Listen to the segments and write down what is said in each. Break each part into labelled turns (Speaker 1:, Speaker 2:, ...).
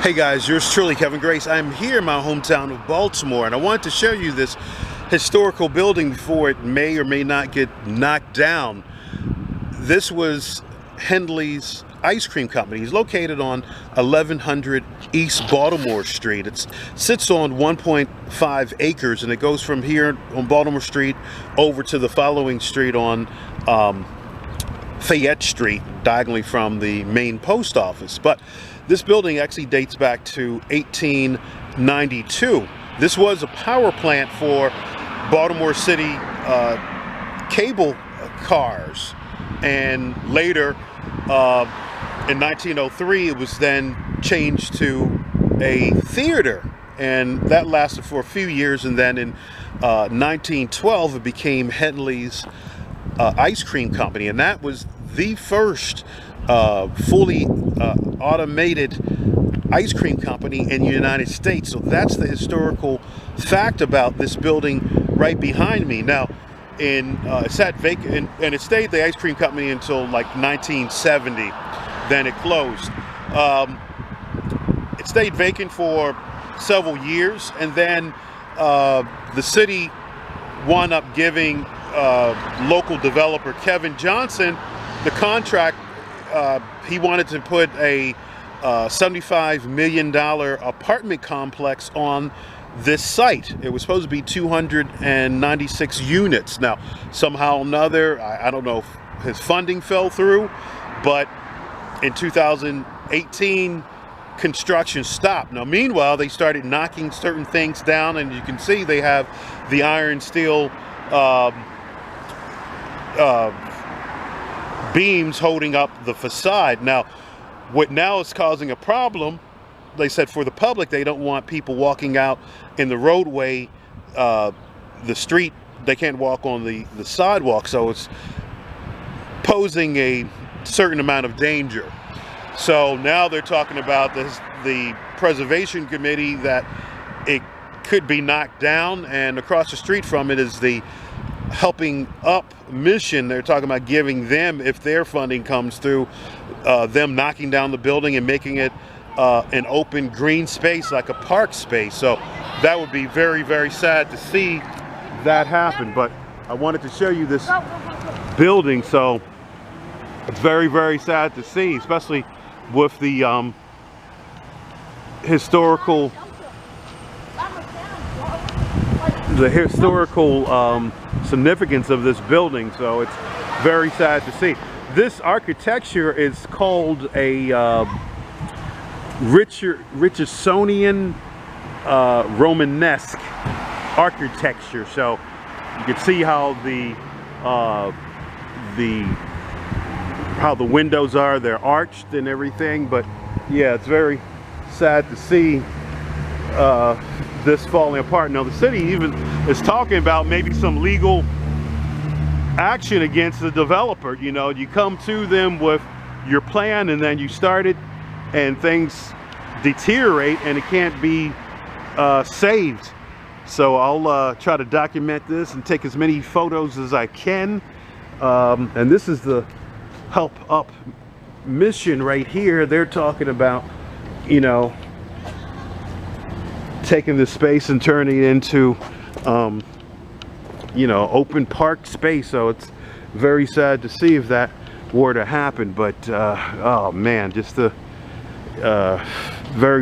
Speaker 1: Hey guys, yours truly, Kevin Grace. I'm here in my hometown of Baltimore, and I wanted to show you this historical building before it may or may not get knocked down. This was Hendler's Ice Cream Company. It's located on 1100 East Baltimore Street. It sits on 1.5 acres, and it goes from here on Baltimore Street over to the following street on Fayette Street, diagonally from the main post office. But this building actually dates back to 1892. This was a power plant for Baltimore City cable cars, and later in 1903 it was then changed to a theater, and that lasted for a few years, and then in 1912 it became Hendler's Ice Cream Company, and that was the first fully automated ice cream company in the United States. So that's the historical fact about this building right behind me. Now, it sat vacant, and it stayed the ice cream company until like 1970. Then it closed. It stayed vacant for several years, and then the city wound up giving local developer Kevin Johnson the contract. He wanted to put a $75 million apartment complex on this site. It was supposed to be 296 units. Now, somehow or another, I don't know if his funding fell through, but in 2018, construction stopped. Now, meanwhile, they started knocking certain things down, and you can see they have the iron steel beams holding up the facade. Now, what now is causing a problem, they said, for the public, they don't want people walking out in the roadway, the street. They can't walk on the sidewalk, so it's posing a certain amount of danger. So now they're talking about the preservation committee, that it could be knocked down, and across the street from it is the Helping Up mission. They're talking about giving them, if their funding comes through, them knocking down the building and making it an open green space, like a park space. So that would be very, very sad to see that happen. But I wanted to show you this building, so it's very, very sad to see, especially with the historical significance of this building. So it's very sad to see. This architecture is called a Richardsonian Romanesque architecture. So you can see how the windows are. They're arched and everything. But yeah, it's very sad to see this falling apart. Now, the city even is talking about maybe some legal action against the developer. You know, you come to them with your plan, and then you start it, and things deteriorate, and it can't be saved. So I'll try to document this and take as many photos as I can. And this is the Help Up mission right here. They're talking about, you know, taking this space and turning it into you know, open park space. So it's very sad to see if that were to happen. But oh man, just very,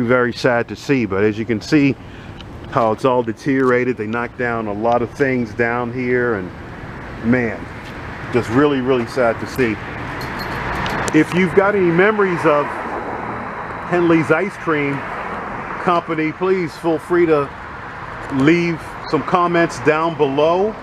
Speaker 1: very sad to see. But as you can see how it's all deteriorated, they knocked down a lot of things down here, and man, just really, really sad to see. If you've got any memories of Hendler's Ice Cream Company, please feel free to leave some comments down below.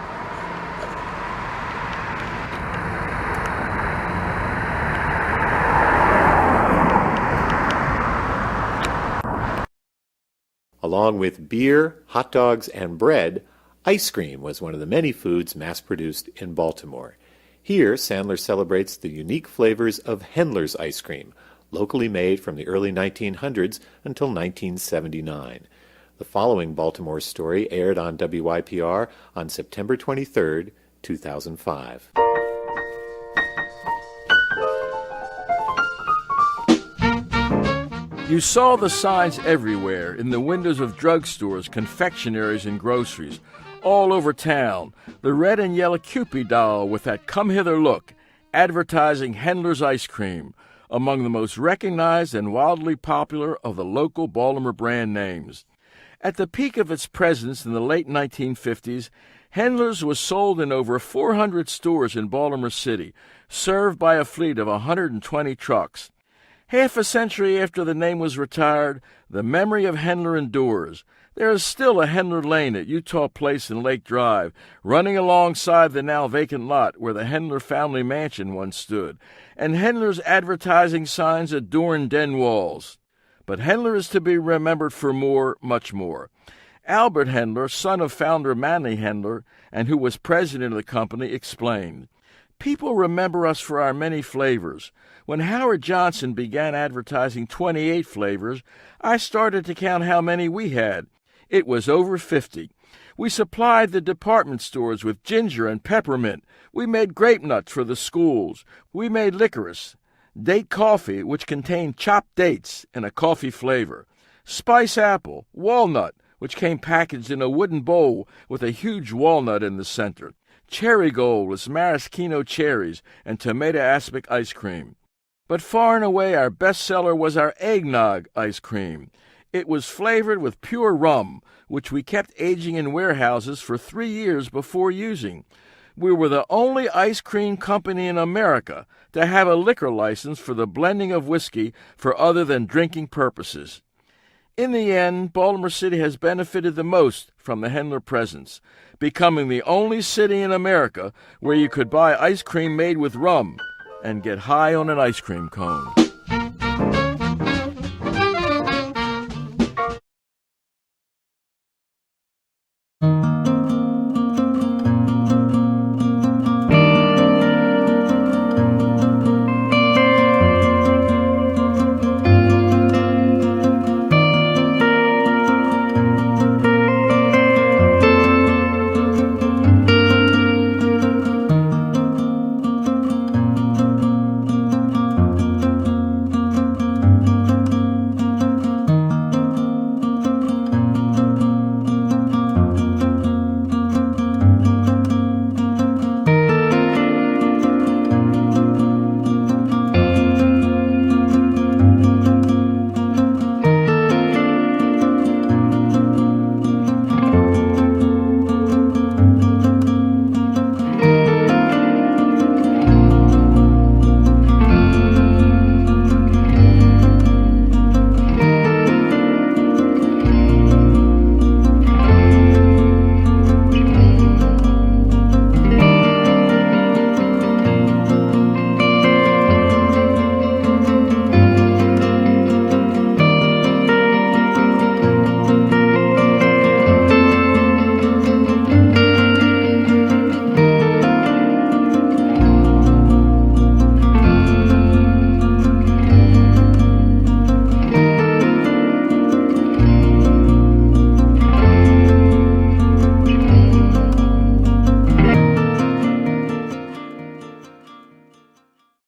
Speaker 2: Along with beer, hot dogs, and bread, ice cream was one of the many foods mass-produced in Baltimore. Here, Sandler celebrates the unique flavors of Hendler's ice cream, locally made from the early 1900s until 1979. The following Baltimore story aired on WYPR on September 23, 2005.
Speaker 3: You saw the signs everywhere, in the windows of drugstores, confectionaries, and groceries, all over town. The red and yellow Cupid doll with that come hither look, advertising Hendler's ice cream, among the most recognized and wildly popular of the local Baltimore brand names. At the peak of its presence in the late 1950s, Hendler's was sold in over 400 stores in Baltimore City, served by a fleet of 120 trucks. Half a century after the name was retired, the memory of Hendler endures. There is still a Hendler Lane at Utah Place and Lake Drive, running alongside the now vacant lot where the Hendler family mansion once stood, and Hendler's advertising signs adorn den walls. But Hendler is to be remembered for more, much more. Albert Hendler, son of founder Manly Hendler, and who was president of the company, explained, "People remember us for our many flavors. When Howard Johnson began advertising 28 flavors, I started to count how many we had. It was over 50. We supplied the department stores with ginger and peppermint. We made grape nuts for the schools. We made licorice, date coffee, which contained chopped dates in a coffee flavor, spice apple, walnut, which came packaged in a wooden bowl with a huge walnut in the center, cherry gold with maraschino cherries, and tomato aspic ice cream. But far and away our best seller was our eggnog ice cream. It was flavored with pure rum, which we kept aging in warehouses for 3 years before using. We were the only ice cream company in America to have a liquor license for the blending of whiskey for other than drinking purposes." In the end, Baltimore City has benefited the most from the Hendler presence, becoming the only city in America where you could buy ice cream made with rum and get high on an ice cream cone.